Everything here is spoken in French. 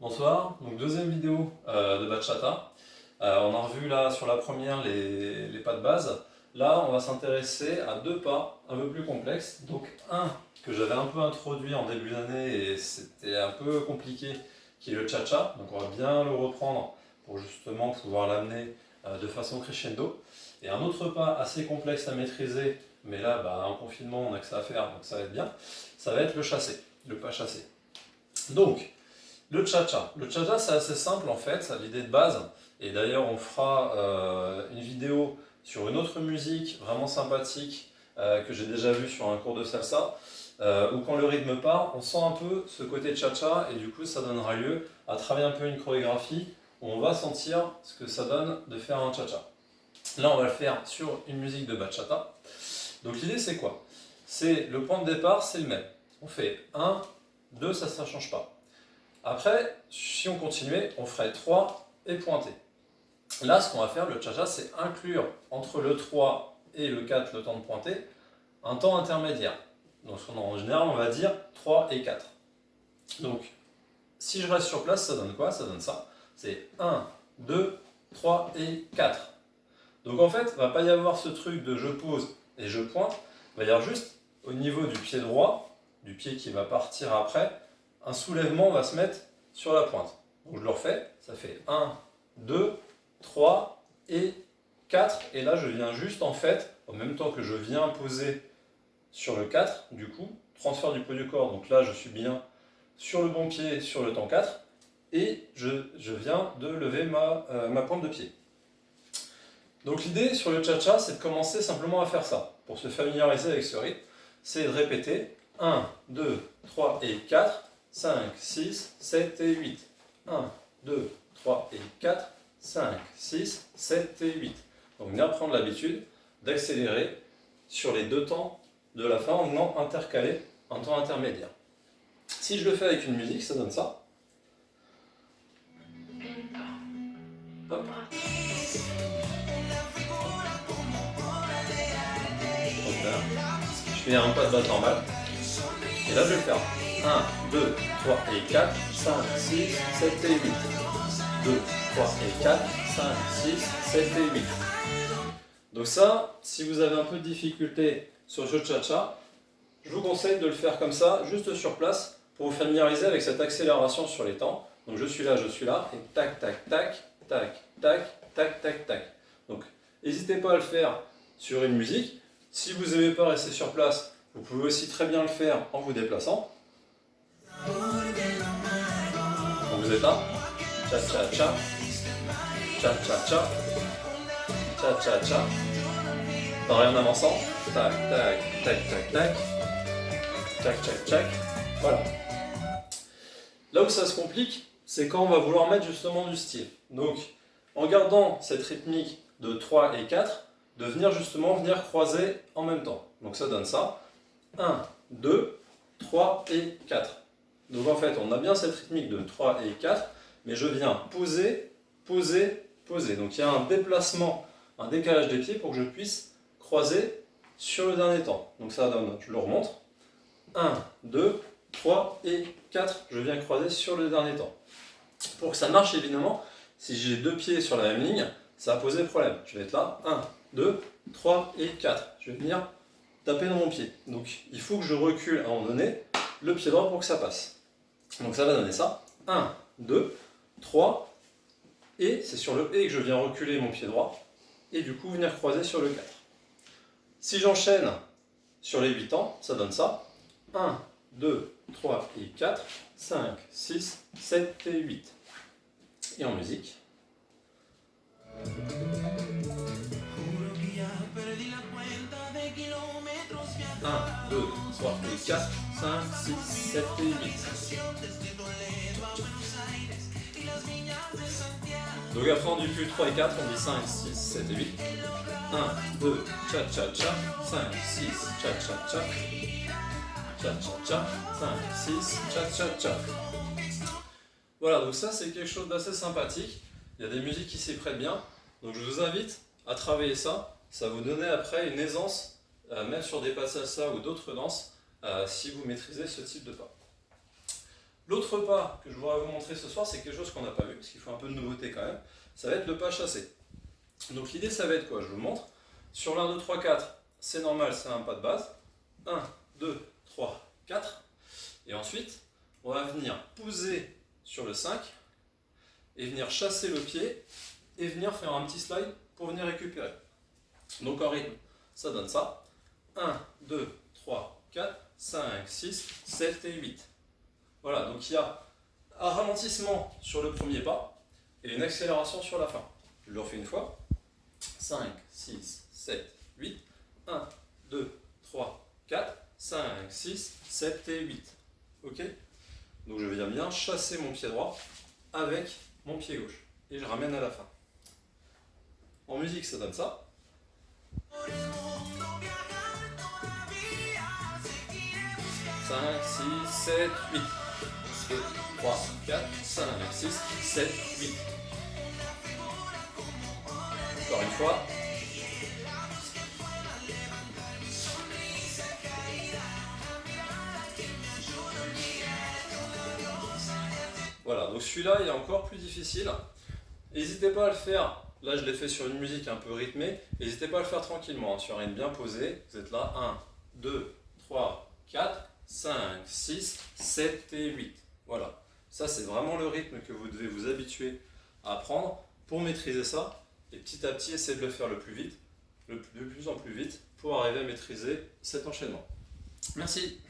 Bonsoir, donc deuxième vidéo de bachata. On a revu là sur la première les pas de base. Là, on va s'intéresser à deux pas un peu plus complexes. Donc un que j'avais un peu introduit en début d'année et c'était un peu compliqué, qui est le cha-cha. Donc on va bien le reprendre pour justement pouvoir l'amener de façon crescendo. Et un autre pas assez complexe à maîtriser, mais là, en confinement, on a que ça à faire, donc ça va être bien. Ça va être le chassé, le pas chassé. Donc, le cha-cha. Le cha-cha, c'est assez simple en fait, l'idée de base. Et d'ailleurs, on fera une vidéo sur une autre musique vraiment sympathique que j'ai déjà vue sur un cours de salsa, où quand le rythme part, on sent un peu ce côté cha-cha et du coup, ça donnera lieu à travailler un peu une chorégraphie où on va sentir ce que ça donne de faire un cha-cha. Là, on va le faire sur une musique de bachata. Donc l'idée, c'est quoi? C'est le point de départ, c'est le même. On fait 1, 2, ça ne change pas. Après, si on continuait, on ferait 3 et pointé. Là, ce qu'on va faire, le cha-cha, c'est inclure entre le 3 et le 4, le temps de pointer, un temps intermédiaire. Donc en général, on va dire 3 et 4. Donc, si je reste sur place, ça donne quoi? Ça donne ça. C'est 1, 2, 3 et 4. Donc en fait, il ne va pas y avoir ce truc de je pose et je pointe. Il va y avoir juste au niveau du pied droit, du pied qui va partir après, un soulèvement va se mettre sur la pointe. Donc je le refais, ça fait 1, 2, 3 et 4. Et là, je viens juste en fait, en même temps que je viens poser sur le 4, du coup, transfert du poids du corps. Donc là, je suis bien sur le bon pied sur le temps 4. Et je viens de lever ma pointe de pied. Donc l'idée sur le cha-cha, c'est de commencer simplement à faire ça. Pour se familiariser avec ce rythme, c'est de répéter 1, 2, 3 et 4, 5, 6, 7 et 8. 1, 2, 3 et 4, 5, 6, 7 et 8. Donc bien prendre l'habitude d'accélérer sur les deux temps de la fin en venant intercaler un temps intermédiaire. Si je le fais avec une musique, ça donne ça. Hop. Je fais un pas de base normal. Et là, je vais faire 1, 2, 3 et 4, 5, 6, 7 et 8. 2, 3 et 4, 5, 6, 7 et 8. Donc ça, si vous avez un peu de difficulté sur le cha-cha, je vous conseille de le faire comme ça, juste sur place, pour vous familiariser avec cette accélération sur les temps. Donc je suis là, et tac, tac, tac, tac, tac, tac, tac, tac. Donc n'hésitez pas à le faire sur une musique. Si vous n'aimez pas rester sur place, vous pouvez aussi très bien le faire en vous déplaçant. Donc vous êtes là, cha-cha-cha, cha-cha-cha, cha-cha-cha. Pareil en avançant, tac, tac, tac, tac, tac, tac, tac, tac. Voilà. Là où ça se complique, c'est quand on va vouloir mettre justement du style. Donc, en gardant cette rythmique de 3 et 4, de venir croiser en même temps. Donc ça donne ça. 1, 2, 3 et 4. Donc en fait, on a bien cette rythmique de 3 et 4, mais je viens poser, poser, poser. Donc il y a un déplacement, un décalage des pieds pour que je puisse croiser sur le dernier temps. Donc ça donne, je le remonte. 1, 2, 3 et 4, je viens croiser sur le dernier temps. Pour que ça marche, évidemment, si j'ai deux pieds sur la même ligne, ça va poser problème. Je vais être là, 1, 2, 3 et 4. Je vais venir taper dans mon pied. Donc il faut que je recule à un moment donné le pied droit pour que ça passe. Donc ça va donner ça. 1, 2, 3, et c'est sur le et que je viens reculer mon pied droit, et du coup venir croiser sur le 4. Si j'enchaîne sur les 8 temps, ça donne ça. 1, 2, 3 et 4, 5, 6, 7 et 8. Et en musique. 1, 2, 3 et 4, 5, 6, 7 et 8. Donc après on dit plus 3 et 4, on dit 5, 6, 7 et 8. 1, 2, cha cha cha, 5, 6, cha cha cha, cha cha cha, 5, 6, cha cha cha. Voilà, donc ça c'est quelque chose d'assez sympathique. Il y a des musiques qui s'y prêtent bien. Donc je vous invite à travailler ça. Ça va vous donner après une aisance, même sur des pas salsa ou d'autres danses, si vous maîtrisez ce type de pas. L'autre pas que je voudrais vous montrer ce soir, c'est quelque chose qu'on n'a pas vu, parce qu'il faut un peu de nouveauté quand même. Ça va être le pas chassé. Donc l'idée, ça va être quoi? Je vous montre. Sur l'1, 2, 3, 4, c'est normal, c'est un pas de base. 1, 2, 3, 4. Et ensuite, on va venir poser sur le 5 et venir chasser le pied et venir faire un petit slide pour venir récupérer. Donc en rythme, ça donne ça. 1, 2, 3, 4, 5, 6, 7 et 8. Voilà, donc il y a un ralentissement sur le premier pas et une accélération sur la fin. Je le refais une fois. 5, 6, 7, 8. 1, 2, 3, 4, 5, 6, 7 et 8. Ok? Donc je viens bien chasser mon pied droit avec mon pied gauche. Et je ramène à la fin. En musique, ça donne ça. 5, 6, 7, 8. 2, 3, 4, 5, 6, 7, 8. Encore une fois. Voilà, donc celui-là il est encore plus difficile. N'hésitez pas à le faire. Là, je l'ai fait sur une musique un peu rythmée. N'hésitez pas à le faire tranquillement, sur une bien posée. Vous êtes là, 1, 2, 3, 4, 5, 6, 7 et 8. Voilà. Ça, c'est vraiment le rythme que vous devez vous habituer à prendre pour maîtriser ça. Et petit à petit, essayez de le faire le plus vite, de plus en plus vite, pour arriver à maîtriser cet enchaînement. Merci.